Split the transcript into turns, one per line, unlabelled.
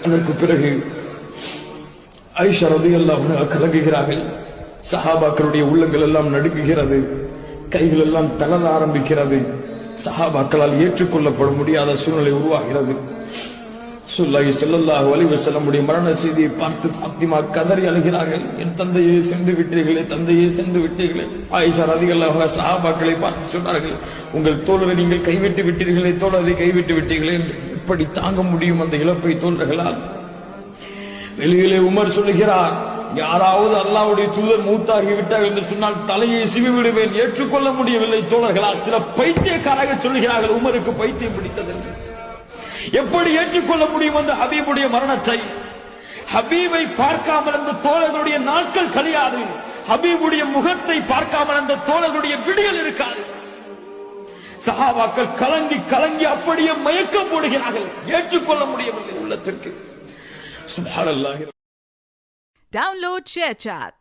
அதற்கு பிறகு ஆயிஷா ரலியல்லாஹு அன்ஹா கலங்குகிறார்கள். சஹாபாக்களுடைய உள்ளங்கள் எல்லாம் நடுங்குகிறது, கைகள் எல்லாம் தளர ஆரம்பிக்கிறது. சஹாபாக்களால் ஏற்றுக்கொள்ளப்பட முடியாத சூழ்நிலை உருவாகிறது. ரசூலுல்லாஹி ஸல்லல்லாஹு அலைஹி வஸல்லம் மரண செய்தியை பார்த்து ஃபாத்திமா கதறி அழுகிறார்கள். என் தந்தையே சென்று விட்டீர்களே, தந்தையே சென்று விட்டீர்களே. ஆயிஷா ரலியல்லாஹு அன்ஹா சஹாபாக்களை பார்த்து சொன்னார்கள், உங்கள் தோழரை நீங்கள் கைவிட்டு விட்டீர்களே, தோழரை கைவிட்டு விட்டீர்களே. எப்படி தாங்க முடியும் அந்த இழப்பை தோழர்களால்? வெளியிலே உமர் சொல்லுகிறார், யாராவது அல்லாஹ்வுடைய தூதர் மூத்தாகி விட்டார்கள் என்று சொன்னால் தலையை சிவி விடுவேன், ஏற்றுக்கொள்ள முடியவில்லை தோழர்களால். சில பைத்தியக்காரர்கள் சொல்லுகிறார்கள், உமருக்கு பைத்தியம் பிடித்தது. எப்படி ஏற்றுக்கொள்ள முடியும் அந்த ஹபீபுடைய மரணத்தை? ஹபீபை பார்க்காமல் அந்த தோழர்களுடைய நாட்கள் கழியாது, ஹபீபுடைய முகத்தை பார்க்காமல் அந்த தோழர்களுடைய விடியல் இருக்காது. சஹாபாக்கள் கலங்கி கலங்கி அப்படியே மயக்கம் போடுகிறார்கள், ஏற்றுக்கொள்ள முடியவில்லை உள்ளத்திற்கு. சுப்ஹானல்லாஹ்.
Download ShareChat.